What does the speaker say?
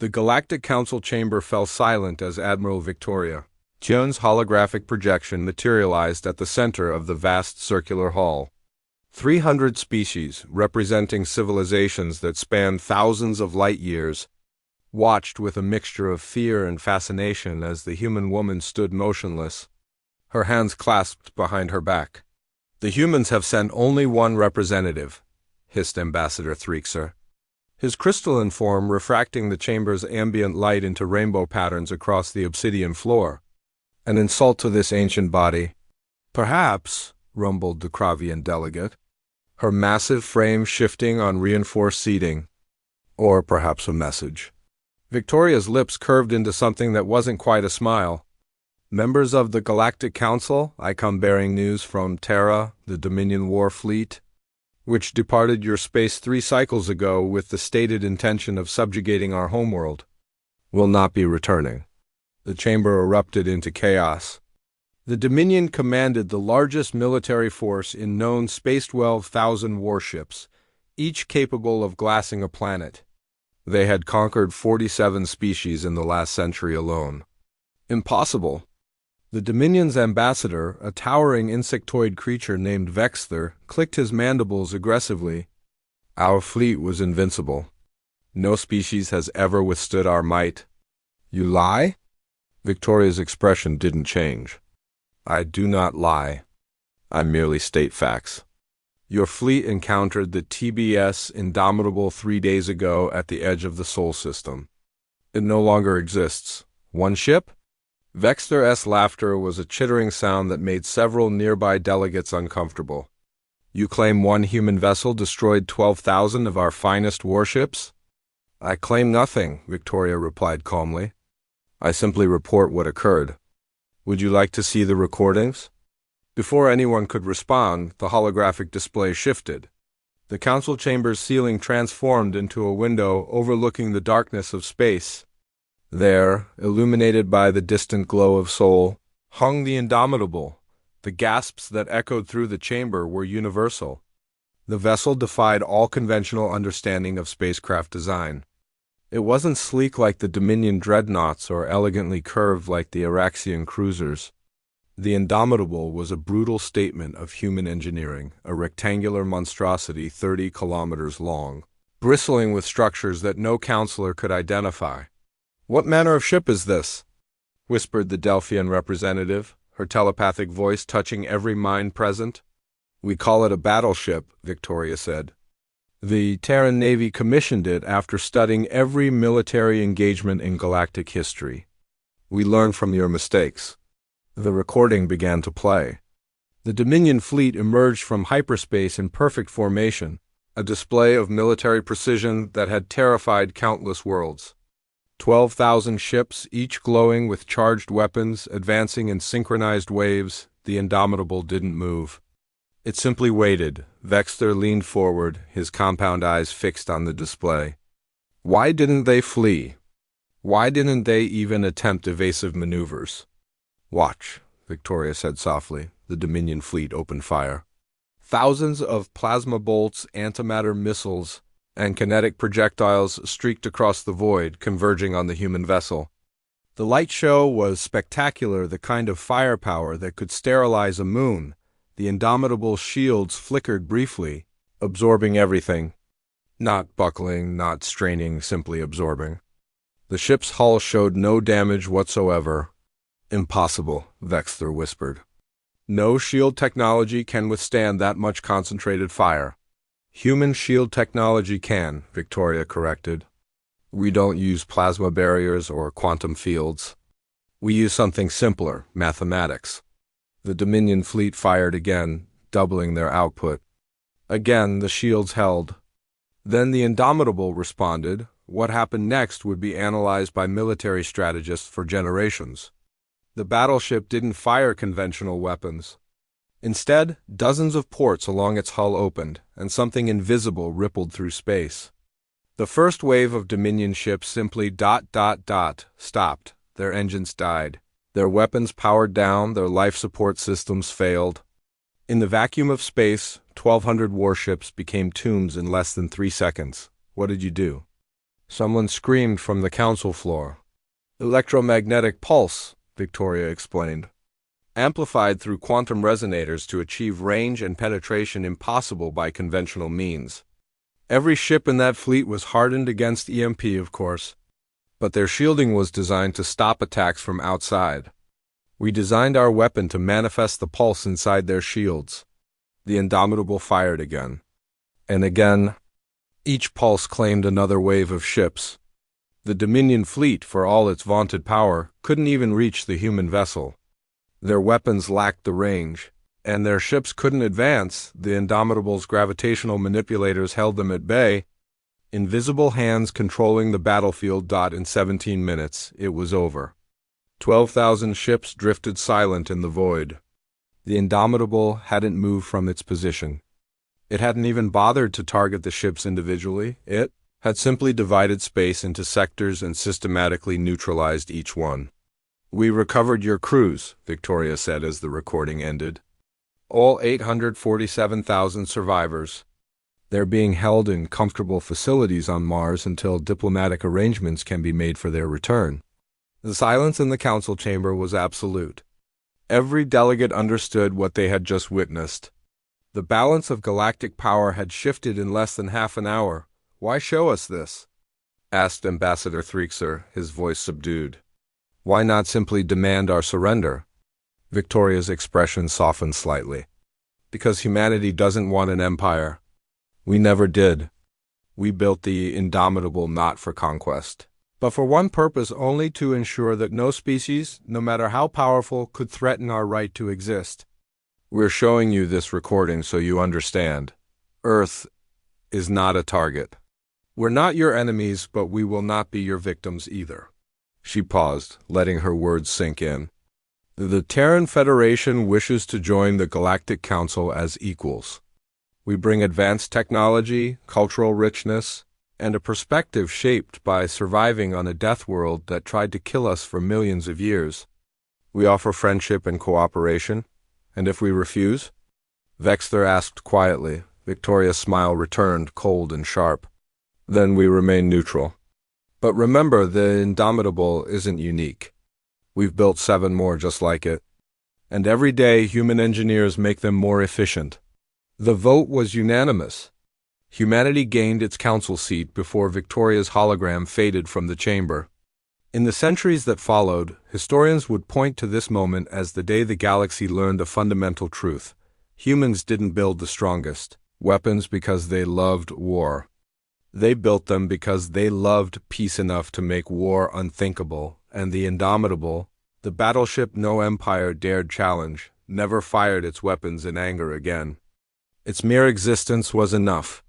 The Galactic Council chamber fell silent as Admiral Victoria Jones' holographic projection materialized at the center of the vast circular hall. 300 species, representing civilizations that span thousands of light years, watched with a mixture of fear and fascination as the human woman stood motionless, her hands clasped behind her back. "The humans have sent only one representative," hissed Ambassador Threxer, his crystalline form refracting the chamber's ambient light into rainbow patterns across the obsidian floor. "An insult to this ancient body." "Perhaps," rumbled the Kravian delegate, her massive frame shifting on reinforced seating. "Or perhaps a message." Victoria's lips curved into something that wasn't quite a smile. "Members of the Galactic Council, I come bearing news from Terra, the Dominion War Fleet, which departed your space 3 cycles ago with the stated intention of subjugating our homeworld, will not be returning." The chamber erupted into chaos. The Dominion commanded the largest military force in known space 12,000 warships, each capable of glassing a planet. They had conquered 47 species in the last century alone. Impossible. The Dominion's ambassador, a towering insectoid creature named Vexther, clicked his mandibles aggressively. "Our fleet was invincible. No species has ever withstood our might." "You lie?" Victoria's expression didn't change. "I do not lie. I merely state facts. Your fleet encountered the TBS Indomitable 3 days ago at the edge of the Sol system. It no longer exists. One ship?" Vexter's laughter was a chittering sound that made several nearby delegates uncomfortable. "You claim one human vessel destroyed 12,000 of our finest warships?" "I claim nothing," Victoria replied calmly. "I simply report what occurred. Would you like to see the recordings?" Before anyone could respond, the holographic display shifted. The council chamber's ceiling transformed into a window overlooking the darkness of space. There, illuminated by the distant glow of Sol, hung the Indomitable. The gasps that echoed through the chamber were universal. The vessel defied all conventional understanding of spacecraft design. It wasn't sleek like the Dominion dreadnoughts or elegantly curved like the Araxian cruisers. The Indomitable was a brutal statement of human engineering, a rectangular monstrosity 30 kilometers long, bristling with structures that no counselor could identify. "What manner of ship is this?" whispered the Delphian representative, her telepathic voice touching every mind present. "We call it a battleship," Victoria said. "The Terran Navy commissioned it after studying every military engagement in galactic history. We learned from your mistakes." The recording began to play. The Dominion fleet emerged from hyperspace in perfect formation, a display of military precision that had terrified countless worlds. 12,000 ships, each glowing with charged weapons, advancing in synchronized waves. The Indomitable didn't move. It simply waited. Vexter leaned forward, his compound eyes fixed on the display. Why didn't they flee? Why didn't they even attempt evasive maneuvers? "Watch," Victoria said softly. The Dominion fleet opened fire. Thousands of plasma bolts, antimatter missiles, and kinetic projectiles streaked across the void, converging on the human vessel. The light show was spectacular, the kind of firepower that could sterilize a moon. The Indomitable's shields flickered briefly, absorbing everything. Not buckling, not straining, simply absorbing. The ship's hull showed no damage whatsoever. "Impossible," Vexter whispered. "No shield technology can withstand that much concentrated fire." "Human shield technology can," Victoria corrected. "We don't use plasma barriers or quantum fields. We use something simpler, mathematics." The Dominion fleet fired again, doubling their output. Again, the shields held. Then the Indomitable responded. What happened next would be analyzed by military strategists for generations. The battleship didn't fire conventional weapons. Instead, dozens of ports along its hull opened, and something invisible rippled through space. The first wave of Dominion ships simply ... stopped. Their engines died. Their weapons powered down, their life support systems failed. In the vacuum of space, 1,200 warships became tombs in less than 3 seconds. What did you do? Someone screamed from the council floor. Electromagnetic pulse, Victoria explained. Amplified through quantum resonators to achieve range and penetration impossible by conventional means. Every ship in that fleet was hardened against EMP, of course, but their shielding was designed to stop attacks from outside. We designed our weapon to manifest the pulse inside their shields. The Indomitable fired again. And again. Each pulse claimed another wave of ships. The Dominion fleet, for all its vaunted power, couldn't even reach the human vessel. Their weapons lacked the range, and their ships couldn't advance. The Indomitable's gravitational manipulators held them at bay. Invisible hands controlling the battlefield. In 17 minutes, it was over. 12,000 ships drifted silent in the void. The Indomitable hadn't moved from its position. It hadn't even bothered to target the ships individually. It had simply divided space into sectors and systematically neutralized each one. "We recovered your crews," Victoria said as the recording ended. "All 847,000 survivors. They're being held in comfortable facilities on Mars until diplomatic arrangements can be made for their return." The silence in the council chamber was absolute. Every delegate understood what they had just witnessed. The balance of galactic power had shifted in less than half an hour. "Why show us this?" asked Ambassador Thrixer, his voice subdued. "Why not simply demand our surrender?" Victoria's expression softened slightly. "Because humanity doesn't want an empire. We never did. We built the Indomitable not for conquest, but for one purpose only: to ensure that no species, no matter how powerful, could threaten our right to exist. We're showing you this recording so you understand. Earth is not a target. We're not your enemies, but we will not be your victims either." She paused, letting her words sink in. "The Terran Federation wishes to join the Galactic Council as equals. We bring advanced technology, cultural richness, and a perspective shaped by surviving on a death world that tried to kill us for millions of years. We offer friendship and cooperation. And if we refuse?" Vexter asked quietly. Victoria's smile returned, cold and sharp. "Then we remain neutral. But remember, the Indomitable isn't unique. We've built 7 more just like it. And every day, human engineers make them more efficient." The vote was unanimous. Humanity gained its council seat before Victoria's hologram faded from the chamber. In the centuries that followed, historians would point to this moment as the day the galaxy learned a fundamental truth. Humans didn't build the strongest weapons because they loved war. They built them because they loved peace enough to make war unthinkable, and the Indomitable, the battleship no empire dared challenge, never fired its weapons in anger again. Its mere existence was enough.